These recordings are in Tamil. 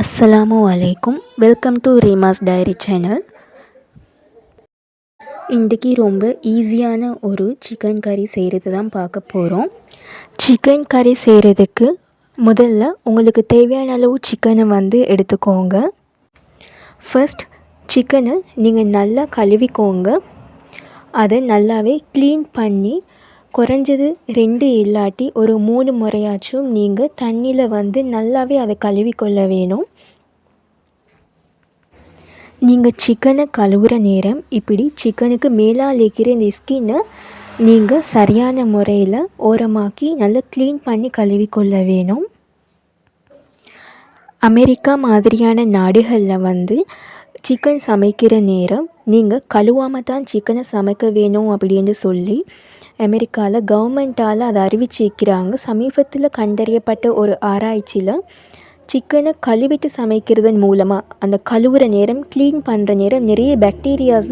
அஸ்ஸலாமு அலைக்கும். Welcome to Reema's diary channel. இன்றைக்கி ரொம்ப ஈஸியான ஒரு சிக்கன் கறி செய்கிறது தான் பார்க்க போகிறோம். சிக்கன் கறி செய்கிறதுக்கு முதல்ல உங்களுக்கு தேவையான அளவு சிக்கனை எடுத்துக்கோங்க. ஃபர்ஸ்ட் சிக்கனை நீங்கள் நல்லா கழுவிக்கோங்க. அதை நல்லாவே க்ளீன் பண்ணி குறைஞ்சது 2 இல்லாட்டி ஒரு 3 முறையாச்சும் நீங்கள் தண்ணியில் நல்லாவே அதை கழுவிக்கொள்ள வேணும். நீங்கள் சிக்கனை கழுவுற நேரம் இப்படி சிக்கனுக்கு மேலால் இருக்கிற இந்த ஸ்கின்னை நீங்கள் சரியான முறையில் ஓரமாக்கி நல்லா க்ளீன் பண்ணி கழுவிக்கொள்ள வேணும். அமெரிக்கா மாதிரியான நாடுகளில் சிக்கன் சமைக்கிற நேரம் நீங்கள் கழுவாமல் தான் சிக்கனை சமைக்க வேணும் அப்படின்னு சொல்லி அமெரிக்காவில் கவர்மெண்ட்டால் அதை அறிவிச்சிருக்கிறாங்க. சமீபத்தில் கண்டறியப்பட்ட ஒரு ஆராய்ச்சியில் சிக்கனை கழுவிட்டு சமைக்கிறதன் மூலமாக அந்த கழுவுற நேரம் க்ளீன் பண்ணுற நேரம் நிறைய பாக்டீரியாஸ்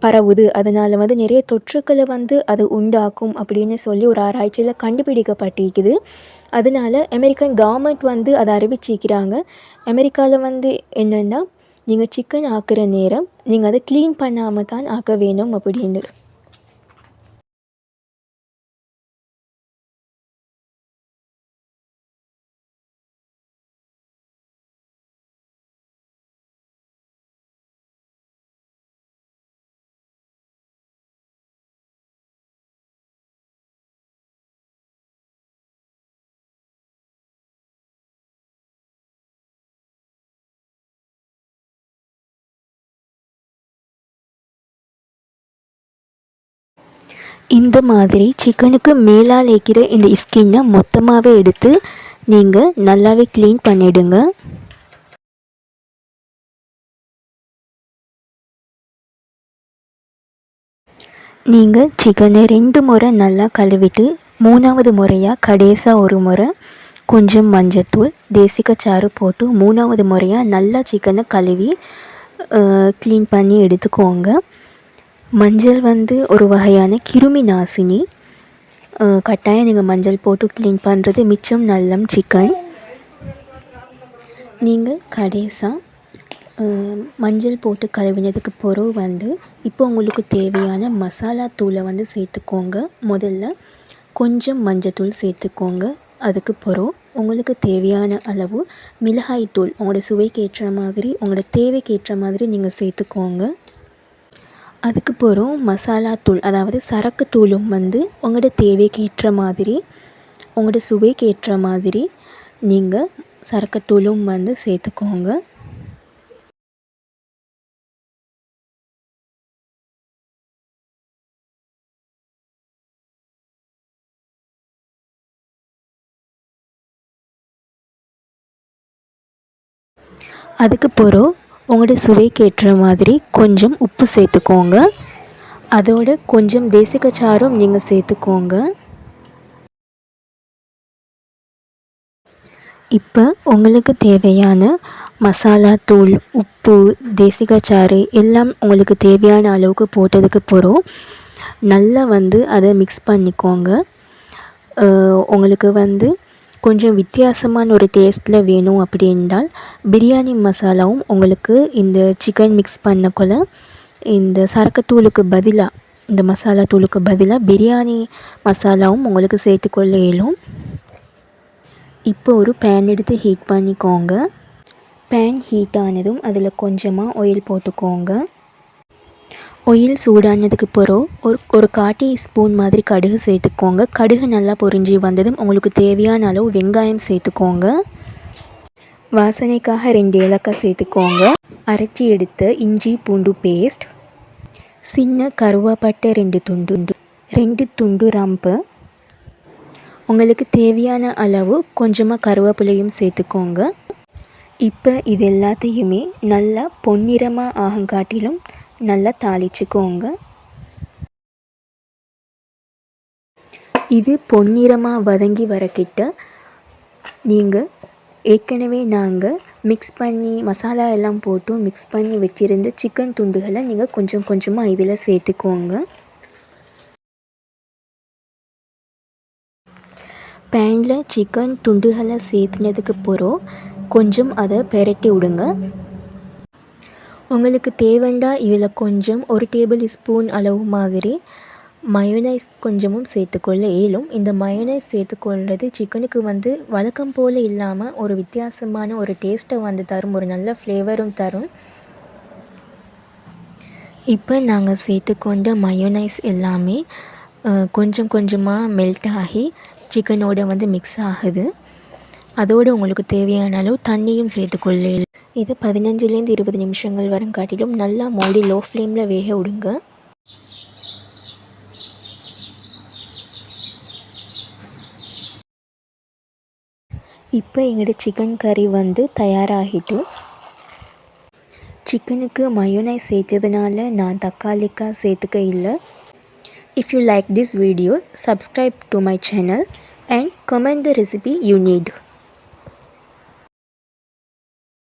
பரவுது. அதனால் நிறைய தொற்றுக்களை அது உண்டாக்கும் அப்படின்னு சொல்லி ஒரு ஆராய்ச்சியில் கண்டுபிடிக்கப்பட்டிருக்குது. அதனால் அமெரிக்கன் கவர்மெண்ட் அதை அறிவிச்சிருக்கிறாங்க. அமெரிக்காவில் என்னென்னா நீங்கள் சிக்கன் ஆக்குற நேரம் நீங்கள் அதை க்ளீன் பண்ணாமல் தான் ஆக்க வேணும் அப்படின்னு. இந்த மாதிரி சிக்கனுக்கு மேலால் இருக்கிற இந்த ஸ்கின்னை மொத்தமாகவே எடுத்து நீங்கள் நல்லாவே க்ளீன் பண்ணிவிடுங்க. நீங்கள் சிக்கனை 2 முறை நல்லா கழுவிட்டு 3வது முறையாக கடைசியாக ஒரு முறை கொஞ்சம் மஞ்சத்தூள் தேசிக்காய் போட்டு 3வது முறையாக நல்லா சிக்கனை கழுவி க்ளீன் பண்ணி எடுத்துக்கோங்க. மஞ்சள் ஒரு வகையான கிருமி நாசினி. கட்டாயம் நீங்கள் மஞ்சள் போட்டு க்ளீன் பண்ணுறது மிச்சம் நல்லம் சிக்கன். நீங்கள் கடைசியாக மஞ்சள் போட்டு கழுவினதுக்கு பிறகு இப்போ உங்களுக்கு தேவையான மசாலா தூளை சேர்த்துக்கோங்க. முதல்ல கொஞ்சம் மஞ்சத்தூள் சேர்த்துக்கோங்க. அதுக்கு பிறகு உங்களுக்கு தேவையான அளவு மிளகாய் தூள் உங்களோட சுவைக்கு ஏற்ற மாதிரி உங்களோட தேவைக்கு ஏற்ற மாதிரி நீங்கள் சேர்த்துக்கோங்க. அதுக்கு பிறகு மசாலா தூள் அதாவது சரக்கு தூளும் உங்களோட தேவைக்கு ஏற்ற மாதிரி உங்களோட சுவைக்கு ஏற்ற மாதிரி நீங்கள் சரக்குத்தூளும் சேர்த்துக்கோங்க. அதுக்கு பிறகு உங்களோட சுவைக்கு ஏற்ற மாதிரி கொஞ்சம் உப்பு சேர்த்துக்கோங்க. அதோட கொஞ்சம் தேசிக்காயும் நீங்கள் சேர்த்துக்கோங்க. இப்போ உங்களுக்கு தேவையான மசாலா தூள், உப்பு, தேசிக்காய் எல்லாம் உங்களுக்கு தேவையான அளவுக்கு போட்டதுக்கு பிறகு நல்லா அதை மிக்ஸ் பண்ணிக்கோங்க. உங்களுக்கு கொஞ்சம் வித்தியாசமான ஒரு டேஸ்ட்டில் வேணும் அப்படின்னால் பிரியாணி மசாலாவும் உங்களுக்கு இந்த சிக்கன் மிக்ஸ் பண்ணக்குள்ள இந்த சரக்குத்தூளுக்கு பதிலாக இந்த மசாலா தூளுக்கு பதிலாக பிரியாணி மசாலாவும் உங்களுக்கு சேர்த்துக்கொள்ள இயலும். இப்போ ஒரு பேன் எடுத்து ஹீட் பண்ணிக்கோங்க. பேன் ஹீட் ஆனதும் அதில் கொஞ்சமாக ஆயில் போட்டுக்கோங்க. ஆயில் சூடானதுக்கு பிறகு ஒரு 1/4 டீஸ்பூன் மாதிரி கடுகு சேர்த்துக்கோங்க. கடுகு நல்லா பொரிஞ்சு வந்ததும் உங்களுக்கு தேவையான அளவு வெங்காயம் சேர்த்துக்கோங்க. வாசனைக்காக 2 ஏலக்காய் சேர்த்துக்கோங்க. அரைச்சி எடுத்த இஞ்சி பூண்டு பேஸ்ட், சின்ன கருவேப்பட்டை 2 துண்டு ரம்பு, உங்களுக்கு தேவையான அளவு கொஞ்சமாக கருவேப்பிலையும் சேர்த்துக்கோங்க. இப்போ இது எல்லாத்தையுமே நல்லா பொன்னிறமாக ஆகங்காட்டிலும் நல்லா தாளிச்சுக்கோங்க. இது பொன்னிறமாக வதங்கி வரக்கிட்ட நீங்கள் ஏற்கனவே நாங்கள் மிக்ஸ் பண்ணி மசாலா எல்லாம் போட்டு மிக்ஸ் பண்ணி வச்சுருந்த சிக்கன் துண்டுகளை நீங்கள் கொஞ்சம் கொஞ்சமாக இதில் சேர்த்துக்கோங்க. பேனில் சிக்கன் துண்டுகளை சேர்த்துனதுக்கு பிறகு கொஞ்சம் அதை பெரட்டி விடுங்க. உங்களுக்கு தேவைண்டா இதில் கொஞ்சம் ஒரு டேபிள் ஸ்பூன் அளவு மாதிரி மயோனைஸ் கொஞ்சமும் சேர்த்துக்கொள்ள இயலும். இந்த மயோனைஸ் சேர்த்துக்கொள்வது சிக்கனுக்கு வந்து வழக்கம் போல் இல்லாமல் ஒரு வித்தியாசமான ஒரு டேஸ்ட்டை வந்து தரும், ஒரு நல்ல ஃப்ளேவரும் தரும். இப்போ நாங்கள் சேர்த்துக்கொண்ட மயோனைஸ் எல்லாமே கொஞ்சம் கொஞ்சமாக மெல்ட் ஆகி சிக்கனோட வந்து மிக்ஸ் ஆகுது. அதோடு உங்களுக்கு தேவையான அளவு தண்ணியும் சேர்த்துக்கொள்ள. இது 15லேருந்து 20 நிமிஷங்கள் வரும் காட்டிலும் நல்லா மூடி லோ ஃப்ளேமில் வேக விடுங்க. இப்போ எங்களோட சிக்கன் கறி வந்து தயாராகிட்டு. சிக்கனுக்கு மயோனைஸ் சேர்த்ததுனால நான் தக்காளிக்காய் சேர்த்துக்க இல்லை. If you like this video, subscribe to my channel and comment the recipe you need.